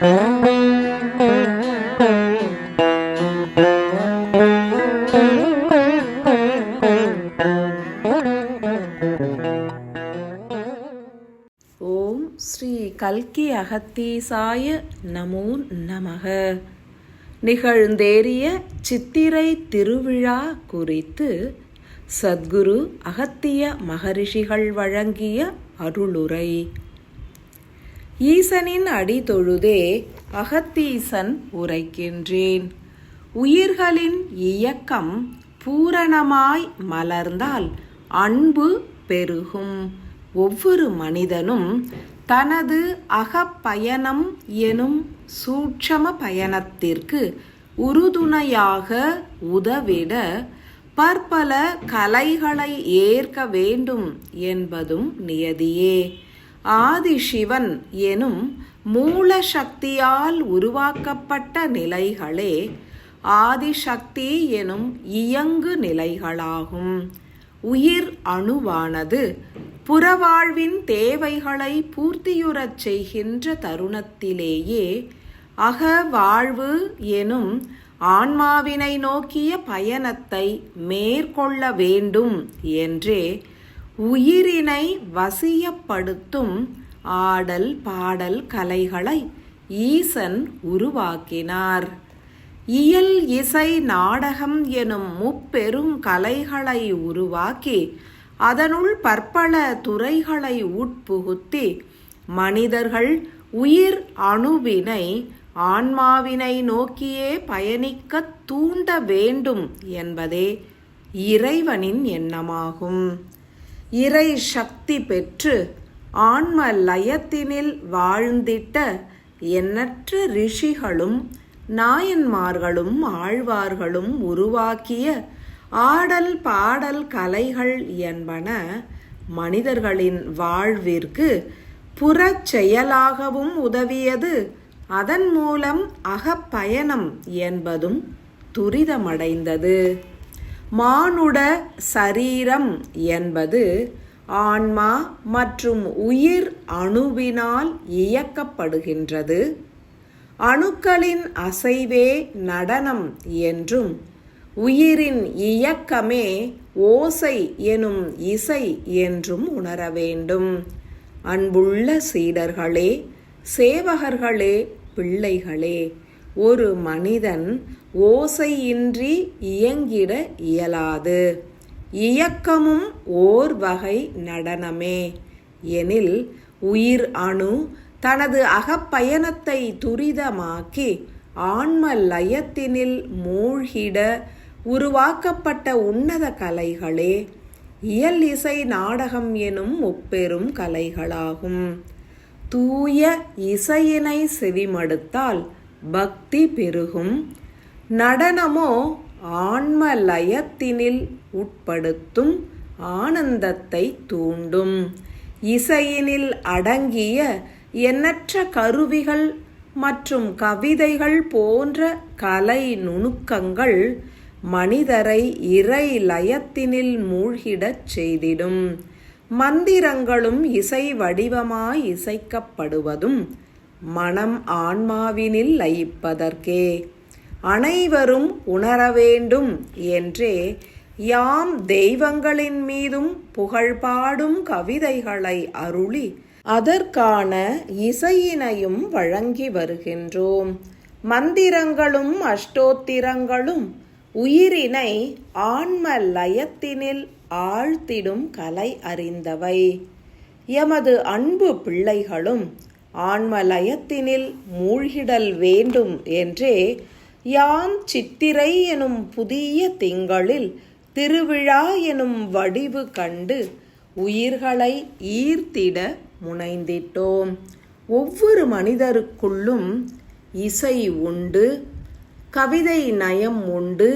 ஓம் ஸ்ரீ கல்கி அகத்தீசாய நமோ நமக. நிகழ்ந்தேறிய சித்திரை திருவிழா குறித்து சத்குரு அகத்திய மகரிஷிகள் வழங்கிய அருளுரை. ஈசனின் அடி தொழுதே அகத்தீசன் உரைக்கின்றேன். உயிர்களின் இயக்கம் பூரணமாய் மலர்ந்தால் அன்பு பெருகும். ஒவ்வொரு மனிதனும் தனது அகப்பயணம் எனும் சூட்சம பயணத்திற்கு உறுதுணையாக உதவிட பற்பல கலைகளை ஏற்க வேண்டும் என்பதும் நியதியே. ஆதிசிவன் எனும் மூல சக்தியால் உருவாக்கப்பட்ட நிலைகளே ஆதிசக்தி எனும் இயங்கு நிலைகளாகும். உயிர் அணுவானது புறவாழ்வின் தேவைகளை பூர்த்தியுறச் செய்கின்ற தருணத்திலேயே அகவாழ்வு எனும் ஆன்மாவினை நோக்கிய பயணத்தை மேற்கொள்ள வேண்டும் என்றே உயிரினை வசியப்படுத்தும் ஆடல் பாடல் கலைகளை ஈசன் உருவாக்கினார். இயல் இசை நாடகம் எனும் முப்பெரும் கலைகளை உருவாக்கி அதனுள் பற்பல துறைகளை உட்புகுத்தி மனிதர்கள் உயிர் அணுவினை ஆன்மாவினை நோக்கியே பயணிக்க தூண்ட வேண்டும் என்பதே இறைவனின் எண்ணமாகும். இறை சக்தி பெற்று ஆன்ம லயத்தினில் வாழ்ந்திட்ட எண்ணற்ற ரிஷிகளும் நாயன்மார்களும் ஆழ்வார்களும் உருவாக்கிய ஆடல் பாடல் கலைகள் என்பன மனிதர்களின் வாழ்விற்கு புறச் செயலாகவும் உதவியது. அதன் மூலம் அகப்பயணம் என்பதும் துரிதமடைந்தது. மானுட சரீரம் என்பது ஆன்மா மற்றும் உயிர் அணுவினால் இயக்கப்படுகின்றது. அணுக்களின் அசைவே நடனம் என்றும் உயிரின் இயக்கமே ஓசை எனும் இசை என்றும் உணர வேண்டும். அன்புள்ள சீடர்களே, சேவகர்களே, பிள்ளைகளே, ஒரு மனிதன் ஓசையின்றி இயங்கிட இயலாது. இயக்கமும் ஓர் வகை நடனமே எனில் உயிர் அணு தனது அகப்பயணத்தை துரிதமாக்கி ஆன்ம லயத்தினில் மூழ்கிட உருவாக்கப்பட்ட உன்னத கலைகளே இயல் இசை நாடகம் எனும் முப்பெரும் கலைகளாகும். தூய இசையினை செவிமடுத்தால் பக்தி பெருகும். நடனமோ ஆன்ம லயத்தினில் உட்படுத்தும் ஆனந்தத்தை தூண்டும். இசையினில் அடங்கிய எண்ணற்ற கருவிகள் மற்றும் கவிதைகள் போன்ற கலை நுணுக்கங்கள் மனிதரை இறை லயத்தினில் மூழ்கிடச் செய்திடும். மந்திரங்களும் இசை வடிவமாய் இசைக்கப்படுவதும் மனம் ஆன்மாவினில் லயிப்பதற்கே. அனைவரும் உணர வேண்டும் என்றே யாம் தெய்வங்களின் மீதும் புகழ்பாடும் கவிதைகளை அருளி அதற்கான இசையினையும் வழங்கி வருகின்றோம். மந்திரங்களும் அஷ்டோத்திரங்களும் உயிரினை ஆன்ம லயத்தினில் ஆழ்த்திடும் கலை அறிந்தவை. எமது அன்பு பிள்ளைகளும் ஆன்ம லயத்தினில் மூழ்கிடல் வேண்டும் என்றே யாம் சித்திரை எனும் புதிய திங்களில் திருவிழா எனும் வடிவு கண்டு உயிர்களை ஈர்த்திட முனைந்திட்டோம். ஒவ்வொரு மனிதருக்குள்ளும் இசை உண்டு, கவிதை நயம் உண்டு,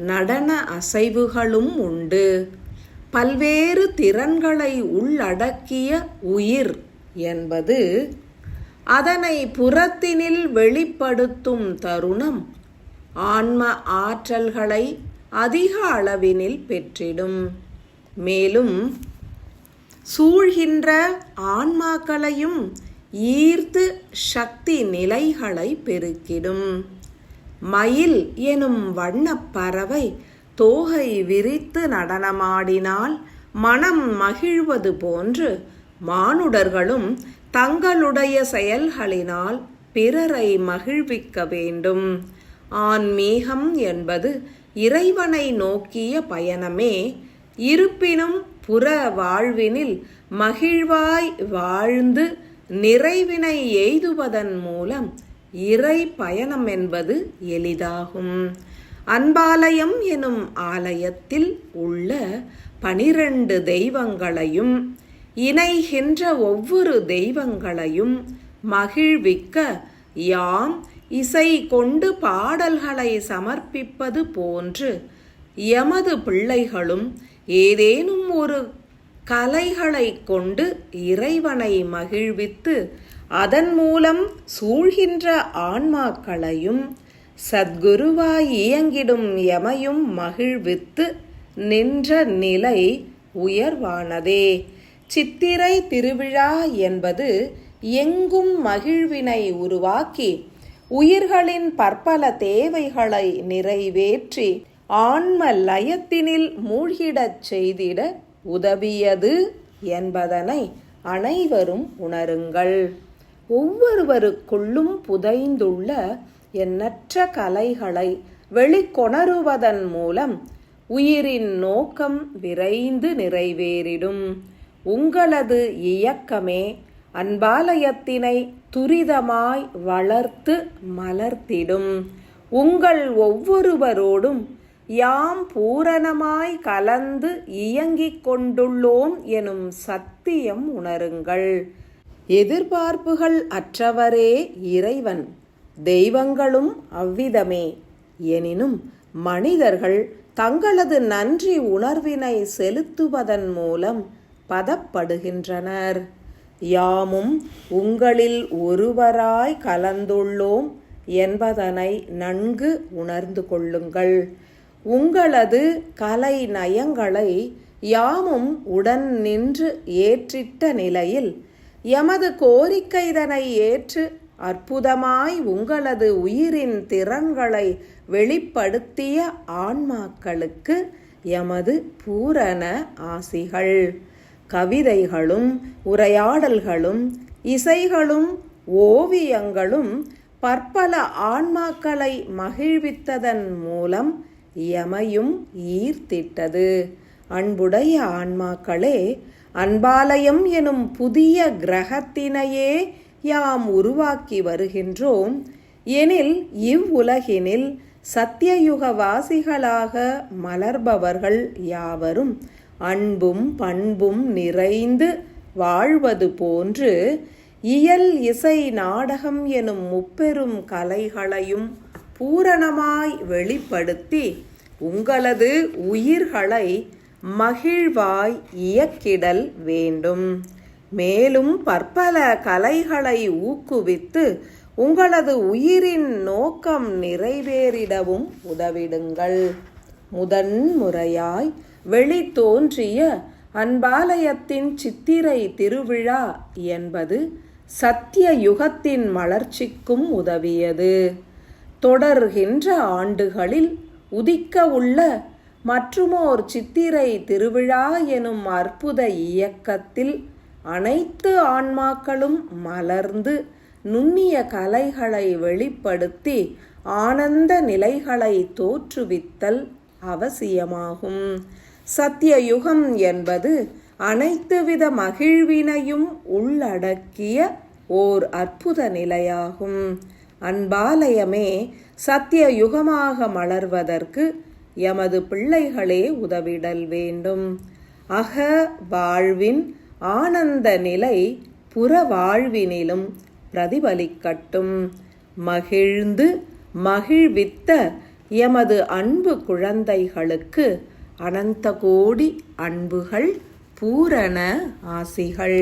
நடன அசைவுகளும் உண்டு. பல்வேறு திறன்களை உள்ளடக்கிய உயிர் என்பது அதனை புறத்தினில் வெளிப்படுத்தும் தருணம் ஆன்ம ஆற்றல்களை அதிக அளவினில் பெற்றிடும். மேலும் சூழ்கின்ற ஆன்மாக்களையும் ஈர்த்து சக்தி நிலைகளை பெருக்கிடும். மயில் எனும் வண்ணப் பறவை தோகை விரித்து நடனமாடினால் மனம் மகிழ்வது போன்று மானுடர்களும் தங்களுடைய செயல்களினால் பிறரை மகிழ்விக்க வேண்டும். ஆன்மீகம் என்பது இறைவனை நோக்கிய பயணமே. இருப்பினும் புற வாழ்வினில் மகிழ்வாய் வாழ்ந்து நிறைவினை எய்துவதன் மூலம் இறை பயணம் என்பது எளிதாகும். அன்பாலயம் எனும் ஆலயத்தில் உள்ள 12 தெய்வங்களையும் இணைகின்ற ஒவ்வொரு தெய்வங்களையும் மகிழ்விக்க யாம் இசை கொண்டு பாடல்களை சமர்ப்பிப்பது போன்று எமது பிள்ளைகளும் ஏதேனும் ஒரு கலைகளை கொண்டு இறைவனை மகிழ்வித்து அதன் மூலம் சூழ்கின்ற ஆன்மாக்களையும் சத்குருவாய் இயங்கிடும் எமையும் மகிழ்வித்து நின்ற நிலை உயர்வானதே. சித்திரை திருவிழா என்பது எங்கும் மகிழ்வினை உருவாக்கி உயிர்களின் பற்பல தேவைகளை நிறைவேற்றி ஆன்ம லயத்தினில் மூழ்கிடச் செய்திட உதவியது என்பதனை அனைவரும் உணருங்கள். ஒவ்வொருவருக்குள்ளும் புதைந்துள்ள எண்ணற்ற கலைகளை வெளிக்கொணருவதன் மூலம் உயிரின் நோக்கம் விரைந்து நிறைவேறிடும். உங்களது இயக்கமே அன்பாலயத்தினை துரிதமாய் வளர்த்து மலர்த்திடும். உங்கள் ஒவ்வொருவரோடும் யாம் பூரணமாய் கலந்து இயங்கிக் கொண்டுள்ளோம் எனும் சத்தியம் உணருங்கள். எதிர்பார்ப்புகள் அற்றவரே இறைவன், தெய்வங்களும் அவ்விதமே. எனினும் மனிதர்கள் தங்களது நன்றி உணர்வினை செலுத்துவதன் மூலம் பதப்படுகின்றனர். யாமும் உங்களில் ஒருவராய் கலந்துள்ளோம் என்பதனை நன்கு உணர்ந்து கொள்ளுங்கள். உங்களது கலை நயங்களை யாமும் உடன் நின்று ஏற்றிட்ட நிலையில் எமது கோரிக்கைதனை ஏற்று அற்புதமாய் உங்களது உயிரின் திறன்களை வெளிப்படுத்திய ஆன்மாக்களுக்கு எமது பூரண ஆசிகள். கவிதைகளும் உரையாடல்களும் இசைகளும் ஓவியங்களும் பற்பல ஆன்மாக்களை மகிழ்வித்ததன் மூலம் எமையும் ஈர்த்திட்டது. அன்புடைய ஆன்மாக்களே, அன்பாலயம் எனும் புதிய கிரகத்தினையே யாம் உருவாக்கி வருகின்றோம் எனில் இவ்வுலகினில் சத்தியயுகவாசிகளாக மலர்பவர்கள் யாவரும் அன்பும் பண்பும் நிறைந்து வாழ்வது போன்று இயல் இசை நாடகம் எனும் முப்பெரும் கலைகளையும் பூரணமாய் வெளிப்படுத்தி உங்களது உயிர்களை மகிழ்வாய் இயக்கிடல் வேண்டும். மேலும் பற்பல கலைகளை ஊக்குவித்து உங்களது உயிரின் நோக்கம் நிறைவேறிடவும் உதவிடுங்கள். முதன்முறையாய் வெளித்தோன்றிய அன்பாலயத்தின் சித்திரை திருவிழா என்பது சத்திய யுகத்தின் மலர்ச்சிக்கும் உதவியது. தொடர்கின்ற ஆண்டுகளில் உதிக்க உள்ள மற்றுமோர் சித்திரை திருவிழா எனும் அற்புத இயக்கத்தில் அனைத்து ஆன்மாக்களும் மலர்ந்து நுண்ணிய கலைகளை வெளிப்படுத்தி ஆனந்த நிலைகளை தோற்றுவித்தல் அவசியமாகும். சத்திய யுகம் என்பது அனைத்து வித மகிழ்வினையும் உள்ளடக்கிய ஓர் அற்புத நிலையாகும். அன்பாலயமே சத்திய யுகமாக மலர்வதற்கு எமது பிள்ளைகளே உதவிடல் வேண்டும். அக வாழ்வின் ஆனந்த நிலை புற வாழ்வினிலும் பிரதிபலிக்கட்டும். மகிழ்ந்து மகிழ்வித்த எமது அன்பு குழந்தைகளுக்கு அனந்த கோடி அன்புகள், பூரண ஆசிகள்.